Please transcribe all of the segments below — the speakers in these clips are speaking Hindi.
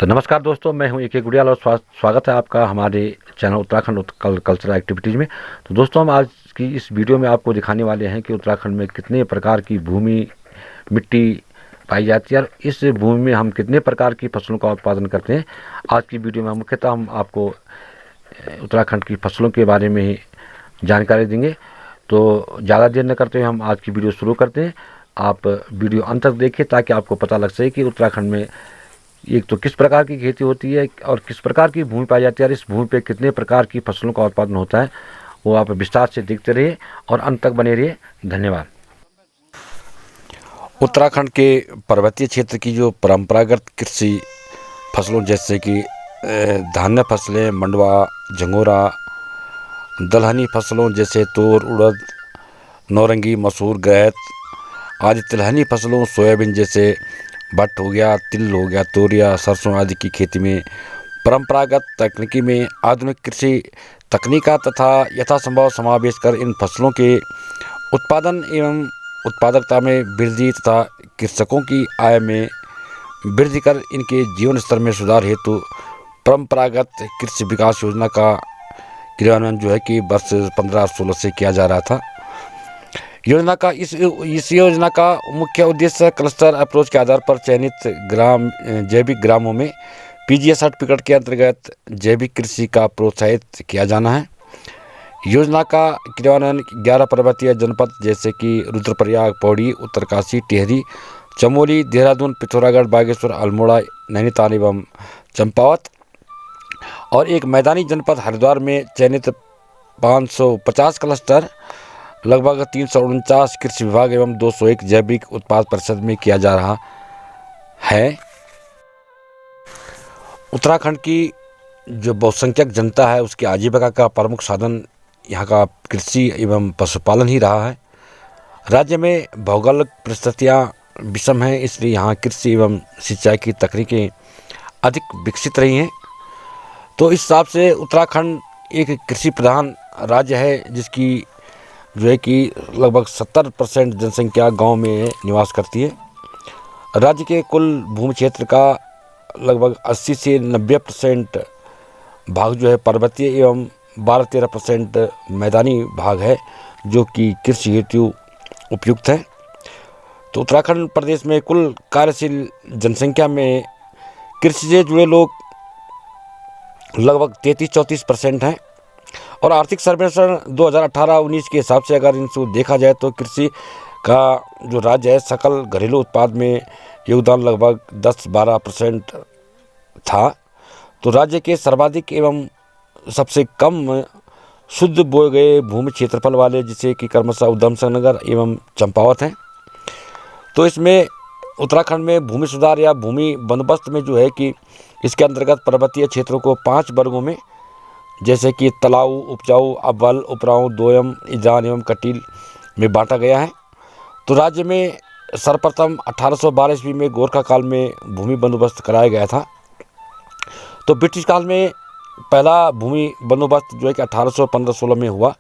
तो नमस्कार दोस्तों, मैं हूं ए के गुड़ियाल और स्वागत है आपका हमारे चैनल उत्तराखंड कल्चरल एक्टिविटीज़ में। तो दोस्तों, हम आज की इस वीडियो में आपको दिखाने वाले हैं कि उत्तराखंड में कितने प्रकार की भूमि मिट्टी पाई जाती है और इस भूमि में हम कितने प्रकार की फसलों का उत्पादन करते हैं। आज की वीडियो में मुख्यतः हम आपको उत्तराखंड की फसलों के बारे में ही जानकारी देंगे। तो ज़्यादा देर न करते हुए हम आज की वीडियो शुरू करते हैं। आप वीडियो अंत तक देखिए ताकि आपको पता लग सके कि उत्तराखंड में एक तो किस प्रकार की खेती होती है और किस प्रकार की भूमि पाई जाती है और इस भूमि पे कितने प्रकार की फसलों का उत्पादन होता है। वो आप विस्तार से देखते रहिए और अंत तक बने रहिए। धन्यवाद। उत्तराखंड के पर्वतीय क्षेत्र की जो परंपरागत कृषि फसलों जैसे कि धान्य फसलें, मंडवा, झंगोरा, दलहनी फसलों जैसे तूर, उड़द, नौरंगी, मसूर, गैत आदि, तिलहनी फसलों सोयाबीन जैसे भट्ट हो गया, तिल हो गया, तोरिया, सरसों आदि की खेती में परंपरागत तकनीकी में आधुनिक कृषि तकनीका तथा यथासंभव समावेश कर इन फसलों के उत्पादन एवं उत्पादकता में वृद्धि तथा कृषकों की आय में वृद्धि कर इनके जीवन स्तर में सुधार हेतु परंपरागत कृषि विकास योजना का क्रियान्वयन जो है कि वर्ष 15-16 से किया जा रहा था। योजना का इस योजना का मुख्य उद्देश्य क्लस्टर अप्रोच के आधार पर चयनित जैविक ग्रामों में पीजीएस सर्टिफिकेट के अंतर्गत जैविक कृषि का प्रोत्साहित किया जाना है। योजना का क्रियान्वयन 11 पर्वतीय जनपद जैसे कि रुद्रप्रयाग, पौड़ी, उत्तरकाशी, टिहरी, चमोली, देहरादून, पिथौरागढ़, बागेश्वर, अल्मोड़ा, नैनीताल एवं चंपावत और एक मैदानी जनपद हरिद्वार में चयनित 550 क्लस्टर लगभग 349 कृषि विभाग एवं 201 जैविक उत्पाद परिषद में किया जा रहा है। उत्तराखंड की जो बहुसंख्यक जनता है उसकी आजीविका का प्रमुख साधन यहाँ का कृषि एवं पशुपालन ही रहा है। राज्य में भौगोलिक परिस्थितियाँ विषम हैं, इसलिए यहाँ कृषि एवं सिंचाई की तकनीकें अधिक विकसित रही हैं। तो इस हिसाब से उत्तराखंड एक कृषि प्रधान राज्य है, जिसकी जो है कि लगभग 70% जनसंख्या गांव में निवास करती है। राज्य के कुल भूमि क्षेत्र का लगभग 80 से 90% भाग जो है पर्वतीय एवं 12-13% मैदानी भाग है, जो कि कृषि हेतु उपयुक्त है। तो उत्तराखंड प्रदेश में कुल कार्यशील जनसंख्या में कृषि से जुड़े लोग लगभग 33-34% हैं और आर्थिक सर्वेक्षण 2018-19 के हिसाब से अगर इनको देखा जाए तो कृषि का जो राज्य है सकल घरेलू उत्पाद में योगदान लगभग 10-12% था। तो राज्य के सर्वाधिक एवं सबसे कम शुद्ध बोए गए भूमि क्षेत्रफल वाले जिसे कि क्रमशः उधमसिंह नगर एवं चंपावत हैं। तो इसमें उत्तराखंड में भूमि सुधार या भूमि बंदोबस्त में जो है कि इसके अंतर्गत पर्वतीय क्षेत्रों को 5 वर्गों में जैसे कि तलाऊ, उपजाऊ, अव्वल, उपराऊ, दोयम, ईजान एवं कटील में बांटा गया है। तो राज्य में सर्वप्रथम 1812 ईस्वी में गोरखा काल में भूमि बंदोबस्त कराया गया था। तो ब्रिटिश काल में पहला भूमि बंदोबस्त जो है कि 1815-16 में हुआ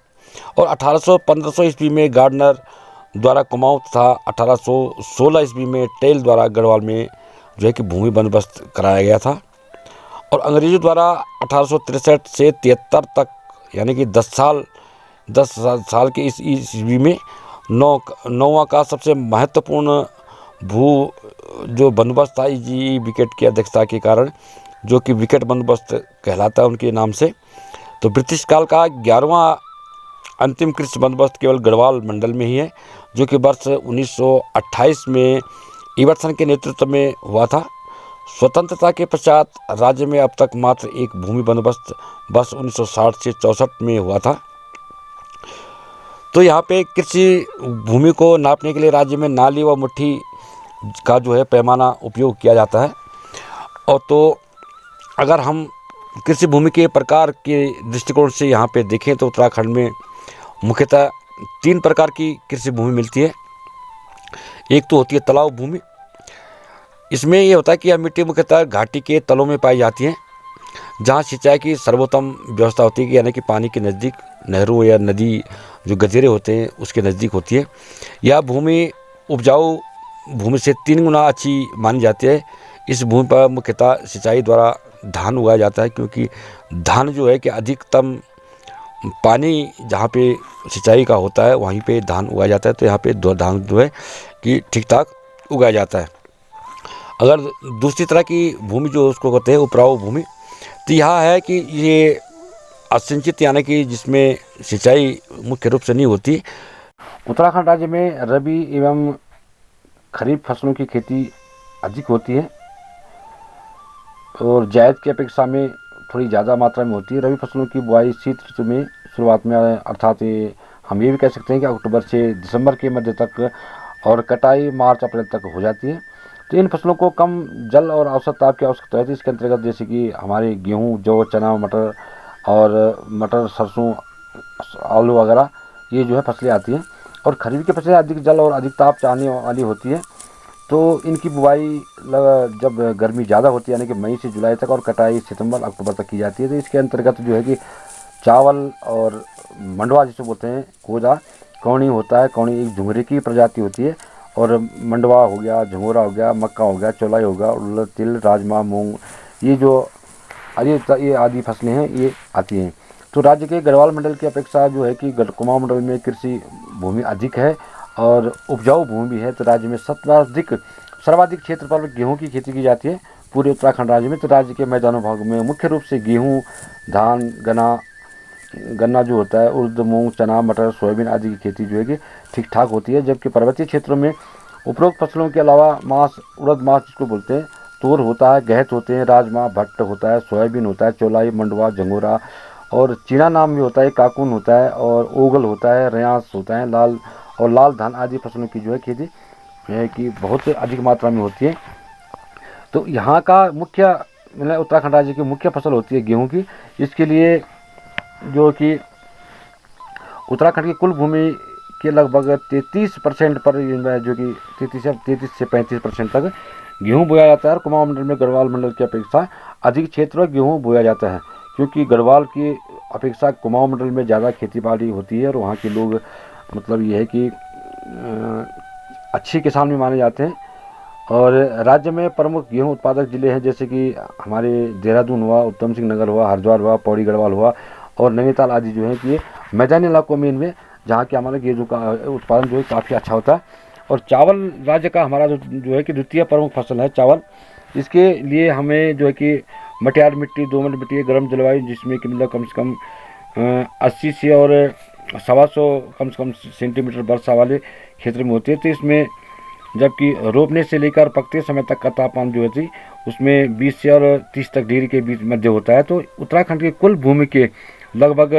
और 1815 ईस्वी में गार्डनर द्वारा कुमाऊं तथा 1816 ईस्वी में टेल द्वारा गढ़वाल में जो है कि भूमि बंदोबस्त कराया गया था। और अंग्रेजों द्वारा 1863 से 73 तक यानी कि 10 साल के इस ईस्वी में नौवां का सबसे महत्वपूर्ण जो बंदोबस्त था जी विकेट की अध्यक्षता के कारण, जो कि विकेट बंदोबस्त कहलाता है उनके नाम से। तो ब्रिटिश काल का 11वां अंतिम कृषि बंदोबस्त केवल गढ़वाल मंडल में ही है, जो कि वर्ष 1928 में इवर्सन के नेतृत्व में हुआ था। स्वतंत्रता के पश्चात राज्य में अब तक मात्र एक भूमि बंदोबस्त वर्ष 1960 से 64 में हुआ था। तो यहाँ पे कृषि भूमि को नापने के लिए राज्य में नाली व मुट्ठी का जो है पैमाना उपयोग किया जाता है। और तो अगर हम कृषि भूमि के प्रकार के दृष्टिकोण से यहाँ पे देखें तो उत्तराखंड में मुख्यतः 3 प्रकार की कृषि भूमि मिलती है। एक तो होती है तालाब भूमि। इसमें ये होता है कि यह मिट्टी मुख्यतः घाटी के तलों में पाई जाती है, जहाँ सिंचाई की सर्वोत्तम व्यवस्था होती है, यानी कि पानी के नज़दीक नहरों या नदी जो गज़ेरे होते हैं उसके नज़दीक होती है। यह भूमि उपजाऊ भूमि से 3 गुना अच्छी मानी जाती है। इस भूमि पर मुख्यतः सिंचाई द्वारा धान उगाया जाता है, क्योंकि धान जो है कि अधिकतम पानी जहाँ पे सिंचाई का होता है वहीं पे धान उगाया जाता है। तो यहाँ पे धान जो है कि ठीक ठाक उगाया जाता है। अगर दूसरी तरह की भूमि जो उसको कहते हैं उपराऊ भूमि, तो यहाँ है कि ये असिंचित, यानी कि जिसमें सिंचाई मुख्य रूप से नहीं होती। उत्तराखंड राज्य में रबी एवं खरीफ फसलों की खेती अधिक होती है और जायद की अपेक्षा में थोड़ी ज़्यादा मात्रा में होती है। रबी फसलों की बुआई शीत ऋतु में शुरुआत में, अर्थात हम ये भी कह सकते हैं कि अक्टूबर से दिसंबर के मध्य तक, और कटाई मार्च अप्रैल तक हो जाती है। तो इन फसलों को कम जल और औसत ताप की आवश्यकता होती है। इसके अंतर्गत जैसे कि हमारे गेहूँ, जौ, चना, मटर, सरसों, आलू वगैरह ये जो है फसलें आती हैं। और खरीफ की फसलें अधिक जल और अधिक ताप चाहने वाली होती है। तो इनकी बुआई जब गर्मी ज़्यादा होती है, यानी कि मई से जुलाई तक, और कटाई सितंबर अक्टूबर तक की जाती है। तो इसके अंतर्गत जो है कि चावल और मंडवा जिसे बोलते हैं, कोजा, कौनी होता है। कौनी एक झुंगरे की प्रजाति होती है। और मंडवा हो गया, झंगोरा हो गया, मक्का हो गया, चौलाई हो गया, उड़द, तिल, राजमा, मूंग, ये जो ये आदि फसलें हैं ये आती हैं। तो राज्य के गढ़वाल मंडल की अपेक्षा जो है कि कुमाऊं मंडल में कृषि भूमि अधिक है और उपजाऊ भूमि भी है। तो राज्य में सर्वाधिक क्षेत्र पर गेहूं की खेती की जाती है पूरे उत्तराखंड राज्य में। तो राज्य के मैदानों भाग में मुख्य रूप से गेहूं, धान, गन्ना जो होता है, उड़द, मूंग, चना, मटर, सोयाबीन आदि की खेती जो है कि ठीक ठाक होती है। जबकि पर्वतीय क्षेत्रों में उपरोक्त फसलों के अलावा उड़द मास जिसको बोलते हैं, तूर होता है, गहत होते हैं, राजमा, भट्ट होता है, सोयाबीन होता है, चौलाई, मंडवा, झंगोरा, और चीना नाम भी होता है, काकून होता है, और ओगल होता है, रयास होता है, लाल धान आदि फसलों की जो है खेती है कि बहुत अधिक मात्रा में होती है। तो यहाँ का मुख्य, मतलब उत्तराखंड राज्य की मुख्य फसल होती है गेहूं की। इसके लिए जो कि उत्तराखंड की कुल भूमि के लगभग 33% पर, जो कि 33 से 35% तक गेहूं बोया जाता है। और कुमाऊं मंडल में गढ़वाल मंडल की अपेक्षा अधिक क्षेत्र में गेहूं बोया जाता है, क्योंकि गढ़वाल की अपेक्षा कुमाऊं मंडल में ज़्यादा खेती बाड़ी होती है और वहाँ के लोग, मतलब ये है कि अच्छे किसान भी माने जाते हैं। और राज्य में प्रमुख गेहूं उत्पादक जिले हैं, जैसे कि हमारे देहरादून हुआ, ऊधम सिंह नगर हुआ, हरिद्वार हुआ, पौड़ी गढ़वाल हुआ, और नैनीताल आदि जो है कि ये मैदानी इलाकों में इनमें, जहाँ के हमारे गेहूं का उत्पादन जो है काफ़ी अच्छा होता है। और चावल राज्य का हमारा जो है कि द्वितीय प्रमुख फसल है चावल। इसके लिए हमें जो है कि मटियार मिट्टी, दोमट मिट्टी, गर्म जलवायु, जिसमें कि मतलब कम से कम 80 से और 125 कम से कम सेंटीमीटर वर्षा वाले क्षेत्र में होती है। तो इसमें जबकि रोपने से लेकर पकते समय तक का तापमान जो है उसमें 20 से और 30 तक डिग्री के बीच मध्य होता है। तो उत्तराखंड की कुल भूमि के लगभग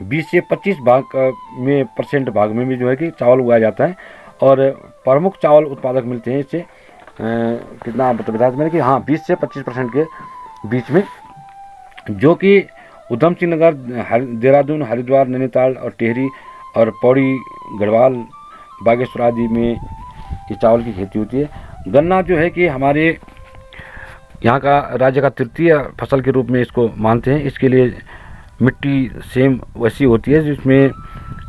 20 से 25 % भाग में भी जो है कि चावल उगाया जाता है। और प्रमुख चावल उत्पादक मिलते हैं इससे कितना बताया मैंने कि हाँ 20 से 25% के बीच में, जो कि ऊधम सिंह नगर, देहरादून, हरिद्वार, नैनीताल और टिहरी और पौड़ी गढ़वाल, बागेश्वर आदि में ये चावल की खेती होती है। गन्ना जो है कि हमारे यहाँ का राज्य का तृतीय फसल के रूप में इसको मानते हैं। इसके लिए मिट्टी सेम वैसी होती है जिसमें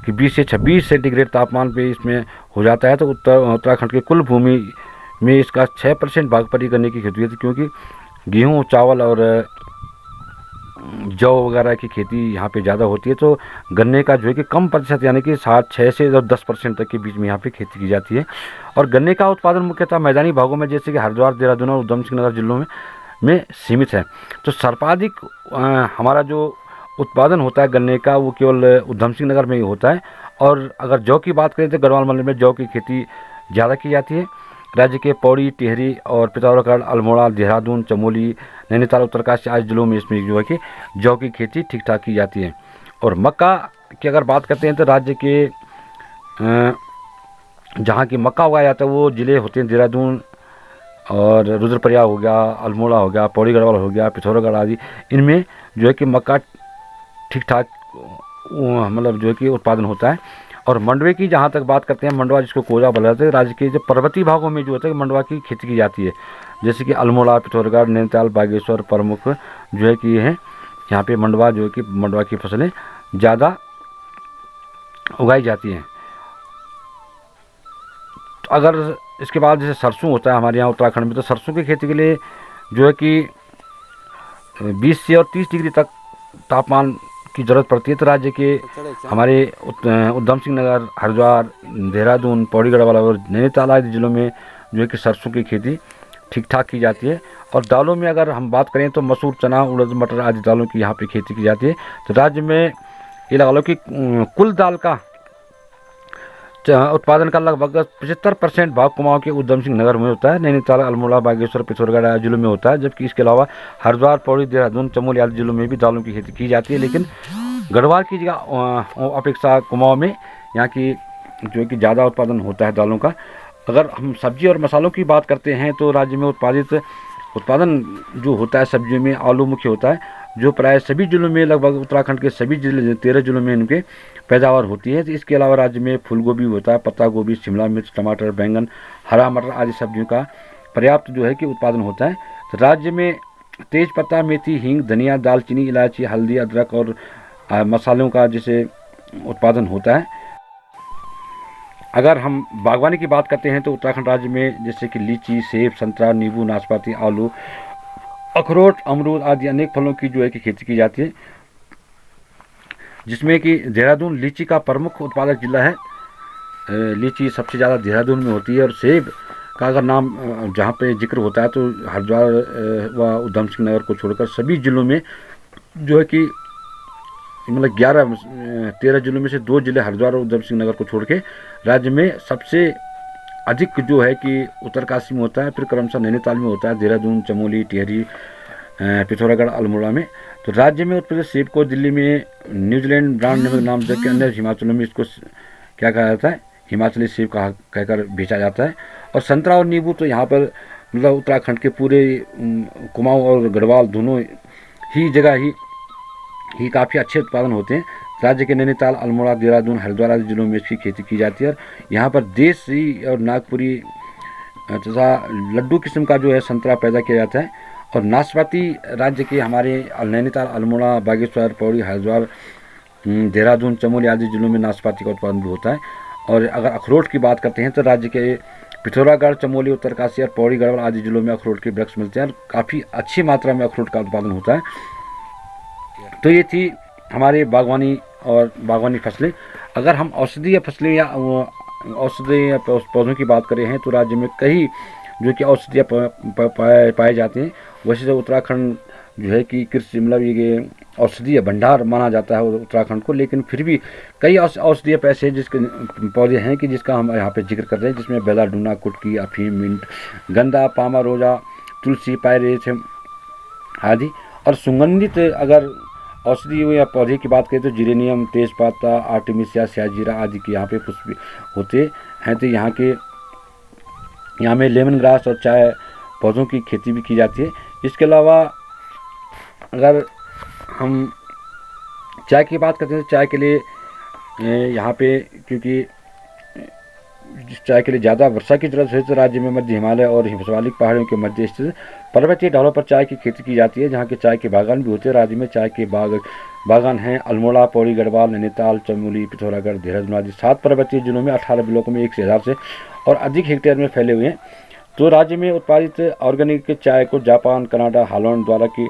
कि 20 से 26 सेंटीग्रेड तापमान पे इसमें हो जाता है। तो उत्तराखंड के कुल भूमि में इसका 6% भाग पर ही गन्ने की खेती होती है, क्योंकि गेहूँ, चावल और जौ वगैरह की खेती यहाँ पे ज़्यादा होती है। तो गन्ने का जो है कि कम प्रतिशत, यानी कि 6 से 10% तक के बीच में यहाँ पे खेती की जाती है। और गन्ने का उत्पादन मुख्यतः मैदानी भागों में, जैसे कि हरिद्वार, देहरादून और ऊधम सिंह नगर जिलों में सीमित है। तो सर्वाधिक हमारा जो उत्पादन होता है गन्ने का, वो केवल ऊधम सिंह नगर में ही होता है। और अगर जौ की बात करें तो गढ़वाल मंडल में जौ की खेती ज़्यादा की जाती है। राज्य के पौड़ी, टिहरी और पिथौरागढ़, अल्मोड़ा, देहरादून, चमोली, नैनीताल, उत्तरकाशी आदि जिलों में इसमें जो है कि जौ की खेती ठीक ठाक की जाती है। और मक्का की अगर बात करते हैं तो राज्य के जहाँ की मक्का उगाया जाता है वो ज़िले होते हैं देहरादून और रुद्रप्रयाग हो गया, अल्मोड़ा हो गया, पौड़ी गढ़वाल हो गया, पिथौरागढ़ आदि। इनमें जो है कि मक्का ठीक ठाक मतलब जो है कि उत्पादन होता है। और मंडवे की जहाँ तक बात करते हैं, मंडवा जिसको कोजा बोला जाता है, राज्य के जो पर्वतीय भागों में जो होता है मंडवा की खेती की जाती है। जैसे कि अल्मोड़ा, पिथौरागढ़, नैनीताल, बागेश्वर प्रमुख जो है कि हैं यहाँ पे मंडवा जो है कि मंडवा की फसलें ज़्यादा उगाई जाती हैं। तो अगर इसके बाद जैसे सरसों होता है हमारे यहाँ उत्तराखंड में, तो सरसों की खेती के लिए जो है कि 20 से और 30 डिग्री तक तापमान की ज़रूरत पड़ती है। तो राज्य के हमारे उधम सिंह नगर, हरिद्वार, देहरादून, पौड़ी गढ़वाल और नैनीताल आदि जिलों में जो है कि सरसों की खेती ठीक ठाक की जाती है। और दालों में अगर हम बात करें तो मसूर, चना, उड़द, मटर आदि दालों की यहाँ पे खेती की जाती है। तो राज्य में ये लगा लो कि कुल दाल का उत्पादन का लगभग 75% भाग कुमाऊं के उधम सिंह नगर में होता है, नैनीताल, अल्मोड़ा, बागेश्वर, पिथौरागढ़ आदि जिलों में होता है। जबकि इसके अलावा हरिद्वार, पौड़ी, देहरादून, चमोली आदि जिलों में भी दालों की खेती की जाती है। लेकिन गढ़वाल की जगह अपेक्षा कुमाऊं में यहाँ की जो है कि ज़्यादा उत्पादन होता है दालों का। अगर हम सब्जी और मसालों की बात करते हैं तो राज्य में उत्पादन जो होता है सब्जियों में आलू मुख्य होता है, जो प्राय सभी जिलों में, लगभग उत्तराखंड के सभी जिले 13 जिलों में इनके पैदावार होती है। तो इसके अलावा राज्य में फूल गोभी होता है, पत्ता गोभी, शिमला मिर्च, टमाटर, बैंगन, हरा मटर आदि सब्जियों का पर्याप्त जो है कि उत्पादन होता है। तो राज्य में तेज पत्ता, मेथी, हींग, धनिया, दालचीनी, इलायची, हल्दी, अदरक और मसालों का जैसे उत्पादन होता है। अगर हम बागवानी की बात करते हैं तो उत्तराखंड राज्य में जैसे कि लीची, सेब, संतरा, नींबू, नाशपाती, आलू, अखरोट, अमरूद आदि अनेक फलों की जो है कि खेती की जाती है, जिसमें कि देहरादून लीची का प्रमुख उत्पादक जिला है। लीची सबसे ज़्यादा देहरादून में होती है। और सेब का अगर नाम जहाँ पे जिक्र होता है तो हरिद्वार व उधम सिंह नगर को छोड़कर सभी जिलों में जो है कि मतलब 13 जिलों में से 2 जिले हरिद्वार और उधम सिंह नगर को छोड़ के राज्य में सबसे अधिक जो है कि उत्तरकाशी में होता है, फिर क्रमशः नैनीताल में होता है, देहरादून, चमोली, टिहरी, पिथौरागढ़, अल्मोड़ा में। तो राज्य में उत्तर प्रदेश सेब को दिल्ली में न्यूजीलैंड ब्रांड नाम से, अन्य हिमाचलों में इसको क्या कहा जाता है, हिमाचली सेब कहकर बेचा जाता है। और संतरा और नींबू तो यहाँ पर मतलब उत्तराखंड के पूरे कुमाऊं और गढ़वाल दोनों ही जगह ही काफ़ी अच्छे उत्पादन होते हैं। राज्य के नैनीताल, अल्मोड़ा, देहरादून, हरिद्वार आदि जिलों में इसकी खेती की जाती है। और यहाँ पर देसी और नागपुरी तथा लड्डू किस्म का जो है संतरा पैदा किया जाता है। और नाशपाती राज्य के हमारे नैनीताल, अल्मोड़ा, बागेश्वर, पौड़ी, हरिद्वार, देहरादून, चमोली आदि जिलों में नाशपाती का उत्पादन भी होता है। और अगर अखरोट की बात करते हैं तो राज्य के पिथौरागढ़, चमोली, उत्तरकाशी और पौड़ी गढ़वाल आदि जिलों में अखरोट के वृक्ष मिलते हैं और काफ़ी अच्छी मात्रा में अखरोट का उत्पादन होता है। तो ये थी हमारे बागवानी फसलें। अगर हम औषधीय फसलें या औषधीय पौधों की बात करें हैं तो राज्य में कई जो कि औषधीय पाए जाते हैं। वैसे तो उत्तराखंड जो है कि कृषि मतलब ये औषधीय भंडार माना जाता है उत्तराखंड को, लेकिन फिर भी कई औषधीय पैसे जिसके पौधे हैं कि जिसका हम यहाँ पे जिक्र कर रहे हैं, जिसमें बेलाडूना, कुटकी, अफीम, मिंट, गंदा, पामा रोजा, तुलसी, पायरेथ आदि। और सुगंधित अगर औषधि या पौधे की बात करें तो जिरेनियम, तेजपाता, आर्टिमिसिया, स्याजीरा आदि के यहाँ पे पुष्प होते हैं। तो यहाँ में लेमन ग्रास और चाय पौधों की खेती भी की जाती है। इसके अलावा अगर हम चाय की बात करते हैं तो चाय के लिए यहाँ पे क्योंकि चाय के लिए ज़्यादा वर्षा की जरूरत है तो राज्य में मध्य हिमालय और हिमालयिक पहाड़ियों के मध्य स्थित पर्वतीय ढालों पर चाय की खेती की जाती है, जहाँ के चाय के बागान भी होते हैं। राज्य में चाय के बागान हैं अल्मोड़ा, पौड़ी गढ़वाल, नैनीताल, चमोली, पिथौरागढ़, देहरादून आदि 7 पर्वतीय जिलों में 18 ब्लॉकों में 1000 से और अधिक हेक्टेयर में फैले हुए हैं। तो राज्य में उत्पादित ऑर्गेनिक चाय को जापान, कनाडा, हॉलैंड द्वारा की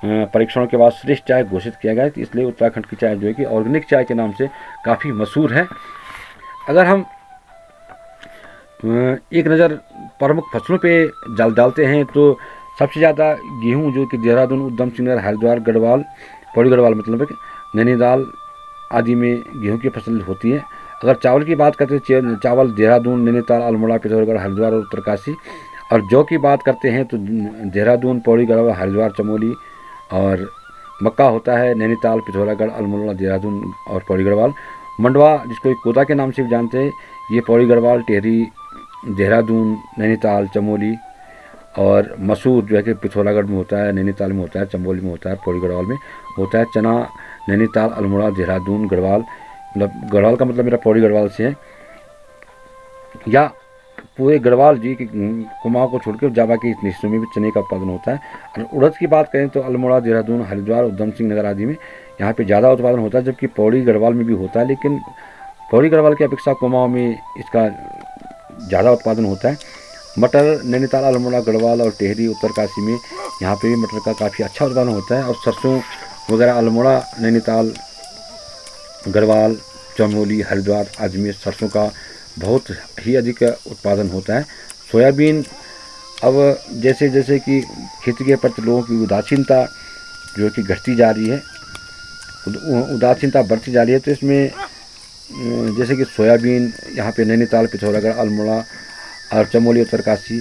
परीक्षणों के बाद श्रेष्ठ चाय घोषित किया गया है। तो इसलिए उत्तराखंड की चाय जो है कि ऑर्गेनिक चाय के नाम से काफ़ी मशहूर है। अगर हम एक नज़र प्रमुख फसलों पे डालते हैं तो सबसे ज़्यादा गेहूं जो कि देहरादून, उधम सिंह नगर, हरिद्वार, गढ़वाल, पौड़ी गढ़वाल मतलब नैनीताल आदि में गेहूं की फसल होती है। अगर चावल की बात करते हैं चावल देहरादून, नैनीताल, अल्मोड़ा, पिथौरागढ़, हरिद्वार और उत्तरकाशी। और जौ की बात करते हैं तो देहरादून, पौड़ी गढ़वाल, हरिद्वार, चमोली। और मक्का होता है नैनीताल, पिथौरागढ़, अल्मोड़ा, देहरादून और पौड़ी गढ़वाल। मंडवा जिसको कोदा के नाम से भी जानते हैं, ये पौड़ी गढ़वाल, टिहरी, देहरादून, नैनीताल, चमोली। और मसूर जो है कि पिथौरागढ़ में होता है, नैनीताल में होता है, चमोली में होता है, पौड़ी गढ़वाल में होता है। चना नैनीताल, अल्मोड़ा, देहरादून, गढ़वाल, मतलब गढ़वाल का मतलब मेरा पौड़ी गढ़वाल से है, या पूरे गढ़वाल जी की कुमाऊं को छोड़कर जावा के हिस्सों में भी चने का उत्पादन होता है। और उड़द की बात करें तो अल्मोड़ा, देहरादून, हरिद्वार, उधम सिंह नगर आदि में यहाँ पे ज़्यादा उत्पादन होता है, जबकि पौड़ी गढ़वाल में भी होता है। लेकिन पौड़ी गढ़वाल की अपेक्षा कुमाऊं में इसका ज़्यादा उत्पादन होता है। मटर नैनीताल, अल्मोड़ा, गढ़वाल और टिहरी, उत्तरकाशी में यहाँ पे भी मटर का काफ़ी अच्छा उत्पादन होता है। और सरसों वगैरह अल्मोड़ा, नैनीताल, गढ़वाल, चमोली, हरिद्वार आदि में सरसों का बहुत ही अधिक उत्पादन होता है। सोयाबीन, अब जैसे जैसे कि खेती के प्रति लोगों की उदासीनता जो कि घटती जा रही है, उदासीनता बढ़ती जा रही है, तो इसमें जैसे कि सोयाबीन यहाँ पे नैनीताल, पिथौरागढ़, अल्मोड़ा और चमोली, उत्तरकाशी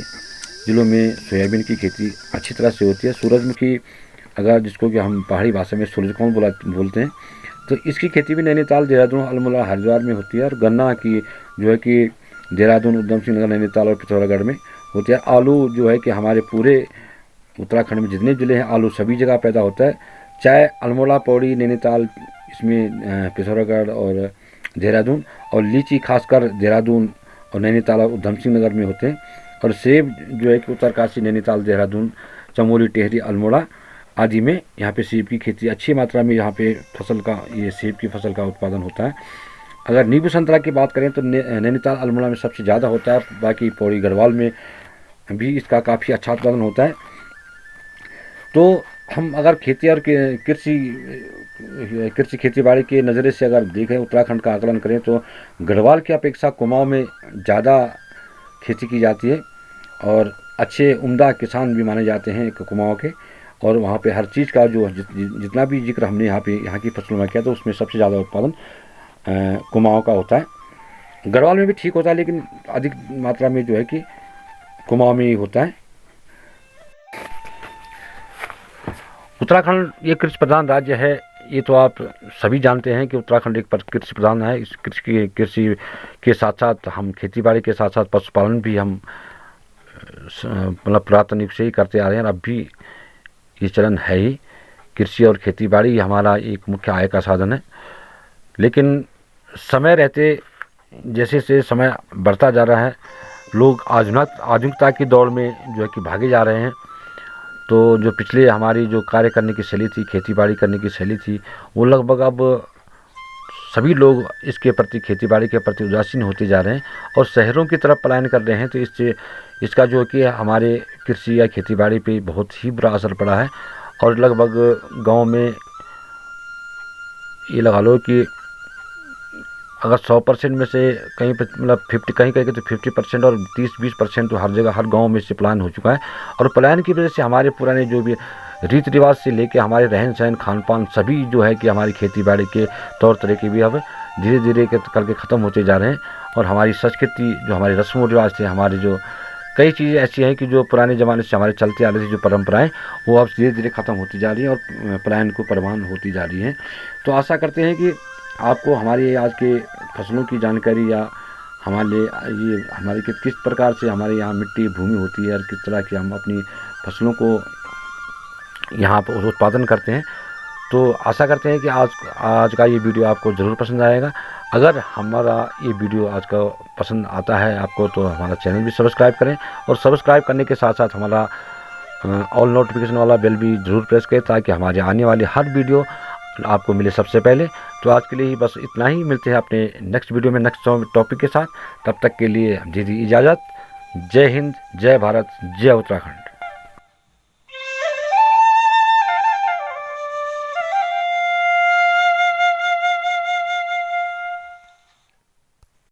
जिलों में सोयाबीन की खेती अच्छी तरह से होती है। सूरजमुखी, अगर जिसको कि हम पहाड़ी भाषा में सूरजकौन बोलते हैं, तो इसकी खेती भी नैनीताल, देहरादून, अल्मोड़ा, हरिद्वार में होती है। और गन्ना की जो है कि देहरादून, उधम सिंह नगर, नैनीताल और पिथौरागढ़ में होती है। आलू जो है कि हमारे पूरे उत्तराखंड में जितने ज़िले हैं, आलू सभी जगह पैदा होता है। चाहे अल्मोड़ा, पौड़ी, नैनीताल, इसमें पिथौरागढ़ और देहरादून, और लीची खासकर देहरादून और नैनीताल और उधम सिंह नगर में होते हैं। और सेब जो है कि उत्तरकाशी, नैनीताल, देहरादून, चमोली, टिहरी, अल्मोड़ा आदि में यहाँ पे सेब की खेती अच्छी मात्रा में यहाँ पे ये सेब की फसल का उत्पादन होता है। अगर नींबू संतरा की बात करें तो नैनीताल, अल्मोड़ा में सबसे ज़्यादा होता है। बाकी पौड़ी, गढ़वाल में भी इसका काफ़ी अच्छा उत्पादन होता है। तो हम अगर खेती और कृषि खेती बाड़ी के नज़रिए से अगर देखें, उत्तराखंड का आकलन करें, तो गढ़वाल की अपेक्षा कुमाऊं में ज़्यादा खेती की जाती है और अच्छे उम्दा किसान भी माने जाते हैं कुमाऊं के। और वहाँ पे हर चीज़ का जो जितना भी जिक्र हमने यहाँ की फसलों में किया, तो उसमें सबसे ज़्यादा उत्पादन कुमाऊं का होता है। गढ़वाल में भी ठीक होता है, लेकिन अधिक मात्रा में जो है कि कुमाऊं में ही होता है। उत्तराखंड ये कृषि प्रधान राज्य है, ये तो आप सभी जानते हैं कि उत्तराखंड एक कृषि प्रधान है। इस कृषि के साथ साथ हम खेती बाड़ी के साथ साथ पशुपालन भी हम मतलब पुरातन युग से ही करते आ रहे हैं, और अब भी ये चलन है ही। कृषि और खेती बाड़ी हमारा एक मुख्य आय का साधन है। लेकिन समय रहते जैसे जैसे समय बढ़ता जा रहा है, लोग आधुनिकता की दौड़ में जो है कि भागे जा रहे हैं। तो जो पिछले हमारी जो कार्य करने की शैली थी, खेती बाड़ी करने की शैली थी, वो लगभग अब सभी लोग इसके प्रति, खेती बाड़ी के प्रति उदासीन होते जा रहे हैं और शहरों की तरफ पलायन कर रहे हैं। तो इसका जो कि हमारे कृषि या खेती बाड़ी पे बहुत ही बुरा असर पड़ा है। और लगभग गांव में ये लगा लो कि अगर 100% में से कहीं पे मतलब 50 कहीं कहीं तो 50% और 30-20% तो हर जगह, हर गांव में से पलायन हो चुका है। और पलायन की वजह से हमारे पुराने जो भी रीति रिवाज से लेके हमारे रहन सहन, खान पान, सभी जो है कि हमारी खेती बाड़ी के तौर तरीके भी अब धीरे धीरे करके ख़त्म होते जा रहे हैं। और हमारी संस्कृति, जो हमारे रस्म रिवाज थे, हमारे जो कई चीज़ें ऐसी हैं कि जो पुराने ज़माने से हमारे चलते आ रही थी, जो परंपराएं, वो अब धीरे धीरे ख़त्म होती जा रही हैं और पलायन को प्रवान होती जा रही हैं। तो आशा करते हैं कि आपको हमारी आज के फसलों की जानकारी या हमारे किस प्रकार से हमारे यहाँ मिट्टी, भूमि होती है और किस तरह की हम अपनी फसलों को यहाँ पर उत्पादन करते हैं, तो आशा करते हैं कि आज का ये वीडियो आपको ज़रूर पसंद आएगा। अगर हमारा ये वीडियो आज का पसंद आता है आपको, तो हमारा चैनल भी सब्सक्राइब करें, और सब्सक्राइब करने के साथ साथ हमारा ऑल नोटिफिकेशन वाला बेल भी ज़रूर प्रेस करें, ताकि हमारे आने वाले हर वीडियो आपको मिले सबसे पहले। तो आज के लिए बस इतना ही, मिलते हैं अपने नेक्स्ट वीडियो में नेक्स्ट टॉपिक के साथ। तब तक के लिए दीजिए इजाज़त। जय हिंद, जय भारत, जय उत्तराखंड।